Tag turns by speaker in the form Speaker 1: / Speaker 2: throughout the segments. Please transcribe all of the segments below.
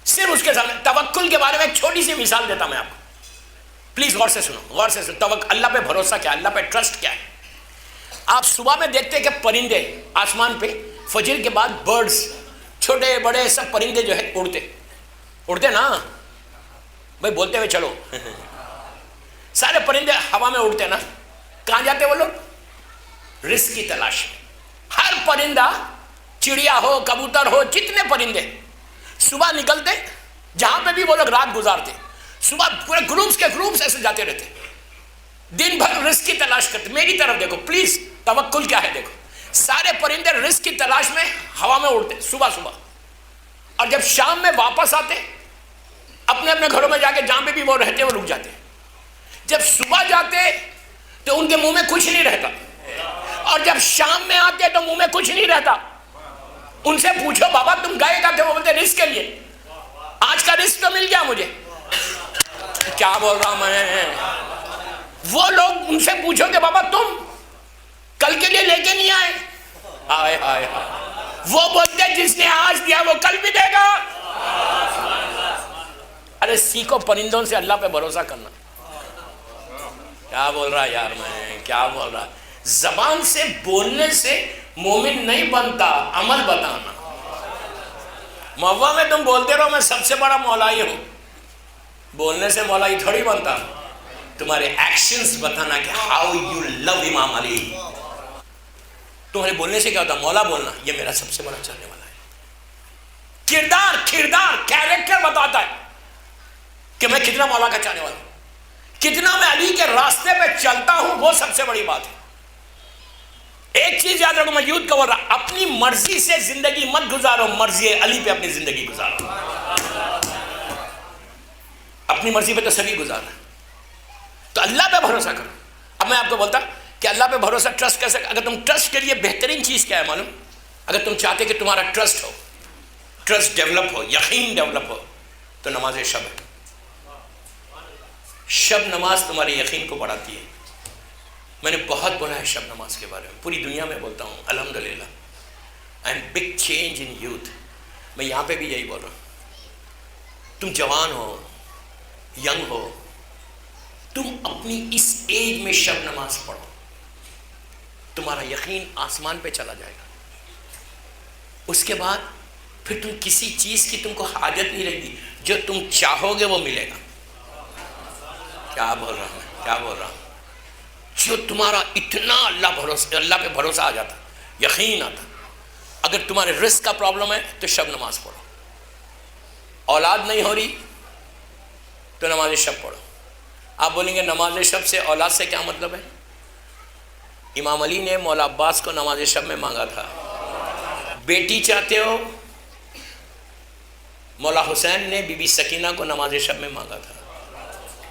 Speaker 1: صرف اس کے سامنے. توکل کے بارے میں ایک چھوٹی سی مثال دیتا میں آپ کو, پلیز غور سے سنو, غور سے سنو. اللہ پہ بھروسہ کیا ہے, اللہ پہ ٹرسٹ کیا ہے. آپ صبح میں دیکھتے ہیں کہ پرندے آسمان پہ فجر کے بعد برڈز, چھوٹے بڑے سب پرندے جو ہے اڑتے نا بھائی, بولتے ہوئے چلو. سارے پرندے ہوا میں اڑتے نا, کہاں جاتے وہ لوگ؟ رزق کی تلاش میں. ہر پرندہ, چڑیا ہو, کبوتر ہو, جتنے پرندے صبح نکلتے, جہاں پہ بھی وہ لوگ رات گزارتے, صبح پورے گروپس کے گروپس ایسے جاتے رہتے, دن بھر رزق کی تلاش کرتے. میری طرف دیکھو پلیز, توکل کیا ہے دیکھو. سارے پرندے رزق کی تلاش میں ہوا میں اڑتے صبح صبح, اور جب شام میں واپس آتے اپنے اپنے گھروں میں جا کے, جہاں پہ بھی وہ رہتے وہ رک جاتے. جب صبح جاتے تو ان کے منہ میں کچھ نہیں رہتا, اور جب شام میں آتے تو منہ میں کچھ نہیں رہتا. ان سے پوچھو بابا تم گئے کہاں تھے, وہ بولتے رزق کے لیے, آج کا رزق تو مل گیا مجھے. کیا بول رہا ہوں میں. وہ لوگ ان سے پوچھو کہ بابا تم کل کے لیے لے کے نہیں آئے, آئے آئے, وہ بولتے جس نے آج دیا وہ کل بھی دے گا. ارے سیکھو پرندوں سے اللہ پہ بھروسہ کرنا. کیا بول رہا یار میں, کیا بول رہا. زبان سے بولنے سے مومن نہیں بنتا, عمل بتانا. محبت میں تم بولتے رہو میں سب سے بڑا مولائی ہوں, بولنے سے مولائی تھوڑی بنتا. تمہارے ایکشنز بتانا کہ ہاؤ یو لو امام علی. تمہارے بولنے سے کیا ہوتا؟ مولا بولنا, یہ میرا سب سے بڑا چاہنے والا ہے. کردار کیریکٹر بتاتا ہے کہ میں کتنا مولا کا چاہنے والا ہوں, کتنا میں علی کے راستے پہ چلتا ہوں, وہ سب سے بڑی بات ہے. ایک چیز یاد رکھو, میں یوتھ کا بول رہا, اپنی مرضی سے زندگی مت گزارو, مرضی علی پہ اپنی زندگی گزارو. اپنی مرضی پہ تو سبھی گزارنا, تو اللہ پہ بھروسہ کرو. اب میں آپ کو بولتا کہ اللہ پہ بھروسہ, ٹرسٹ کیسے. اگر تم ٹرسٹ کے لیے بہترین چیز کیا ہے معلوم؟ اگر تم چاہتے کہ تمہارا ٹرسٹ ہو, ٹرسٹ ڈیولپ ہو, یقین ڈیولپ ہو, تو نماز شب ہے. شب نماز تمہارے یقین کو بڑھاتی ہے. میں نے بہت بولا ہے شب نماز کے بارے میں, پوری دنیا میں بولتا ہوں الحمدللہ. And big change in youth. میں یہاں پہ بھی یہی بول رہا ہوں, تم جوان ہو, ینگ ہو, تم اپنی اس ایج میں شب نماز پڑھو, تمہارا یقین آسمان پہ چلا جائے گا. اس کے بعد پھر تم کسی چیز کی تم کو حاجت نہیں رہے گی, جو تم چاہو گے وہ ملے گا. کیا بول رہا ہوں, کیا بول رہا ہوں. جو تمہارا اتنا اللہ پہ بھروسہ آ جاتا, یقین آتا. اگر تمہارے رزق کا پرابلم ہے تو شب نماز پڑھو. اولاد نہیں ہو رہی تو نماز شب پڑھو. آپ بولیں گے نماز شب سے اولاد سے کیا مطلب ہے؟ امام علی نے مولا عباس کو نماز شب میں مانگا تھا. بیٹی چاہتے ہو؟ مولا حسین نے بی بی سکینہ کو نماز شب میں مانگا تھا.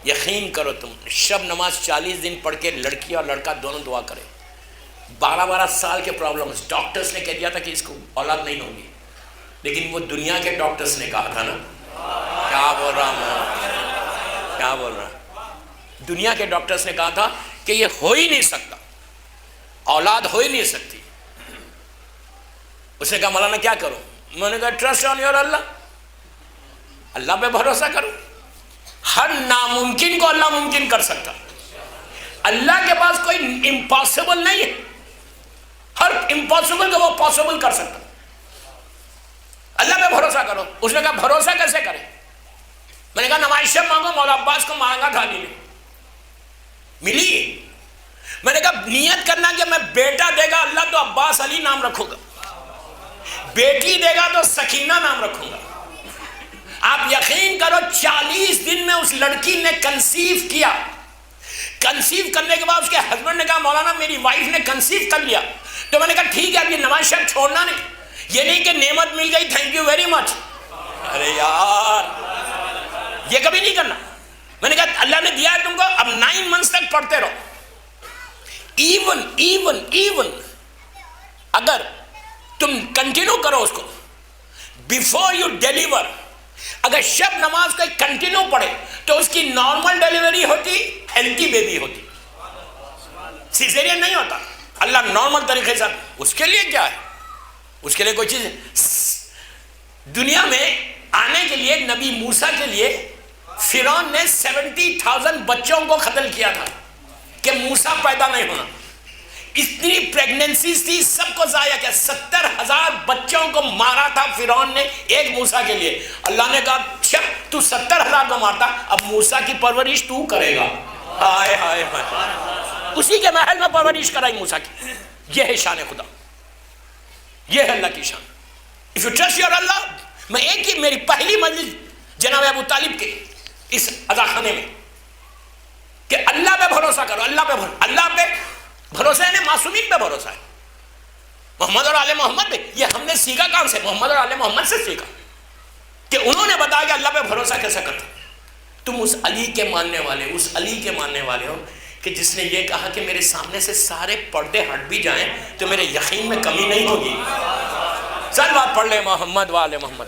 Speaker 1: یقین کرو تم, شب نماز 40 دن پڑھ کے لڑکی اور لڑکا دونوں دعا کرے. 12 سال کے پرابلمز, ڈاکٹرز نے کہہ دیا تھا کہ اس کو اولاد نہیں ہوگی, لیکن وہ دنیا کے ڈاکٹرز نے کہا تھا نا. کیا بول رہا ہوں, کیا بول رہا ہوں. دنیا کے ڈاکٹرز نے کہا تھا کہ یہ ہو ہی نہیں سکتا, اولاد ہو ہی نہیں سکتی. اس نے کہا مولانا کیا کروں؟ میں نے کہا ٹرسٹ آن یور اللہ, اللہ پہ بھروسہ کرو. ہر ناممکن کو اللہ ممکن کر سکتا. اللہ کے پاس کوئی امپاسبل نہیں ہے, ہر امپاسبل کو وہ پاسبل کر سکتا. اللہ پہ بھروسہ کرو. اس نے کہا بھروسہ کیسے کرے؟ میں نے کہا نماز شب مانگو. مولا عباس کو مانگا تھا, علی نے ملی. میں نے کہا نیت کرنا کہ میں بیٹا دے گا اللہ تو عباس علی نام رکھوں گا, بیٹی دے گا تو سکینہ نام رکھوں گا. آپ یقین کرو 40 دن میں اس لڑکی نے کنسیو کیا. کنسیو کرنے کے بعد اس کے ہسبینڈ نے کہا مولانا میری وائف نے کنسیو کر لیا. تو میں نے کہا ٹھیک ہے, اب یہ نماز شب چھوڑنا نہیں. یہ نہیں کہ نعمت مل گئی تھینک یو ویری مچ, ارے یار یہ کبھی نہیں کرنا. میں نے کہا اللہ نے دیا ہے تم کو, اب 9 منتھس تک پڑھتے رہو. ایون اگر تم کنٹینیو کرو اس کو, بیفور یو ڈیلیور, اگر شب نماز کو کنٹینیو پڑھے تو اس کی نارمل ڈیلیوری ہوتی, ہیلتھی بیبی ہوتی, سیزیرین نہیں ہوتا. اللہ نارمل طریقے سے, اس کے لیے کیا ہے, اس کے لیے کوئی چیز. دنیا میں آنے کے لیے نبی موسیٰ کے لیے فرعون نے 70,000 بچوں کو قتل کیا تھا کہ موسیٰ پیدا نہیں ہونا. اتنی پریگننسیز تھی, سب کو ضائع کیا. 70,000 بچوں کو مارا تھا فرعون نے ایک موسیٰ کے لیے. اللہ نے کہا اچھا تو 70,000 کو مارتا, اب موسیٰ کی پرورش تو کرے گا. ہائے ہائے ہائے, اسی کے محل میں پرورش کرائی موسیٰ کی. یہ ہے شان خدا, یہ ہے اللہ کی شان. If you trust your Allah, میں ایک ہی میری پہلی مجلس جناب ابو طالب کے اس عزاخانے میں کہ اللہ پہ بھروسہ کرو, اللہ پہ بھروسہ ہے, معصومین پہ بھروسہ ہے, محمد اور آل محمد پہ. یہ ہم نے سیکھا کہاں سے؟ محمد اور آل محمد سے سیکھا کہ انہوں نے بتایا کہ اللہ پہ بھروسہ کیسے کرتے. تم اس علی کے ماننے والے ہو کہ جس نے یہ کہا کہ میرے سامنے سے سارے پردے ہٹ بھی جائیں تو میرے یقین میں کمی نہیں ہوگی. چل بات پڑھ لے محمد و آل محمد.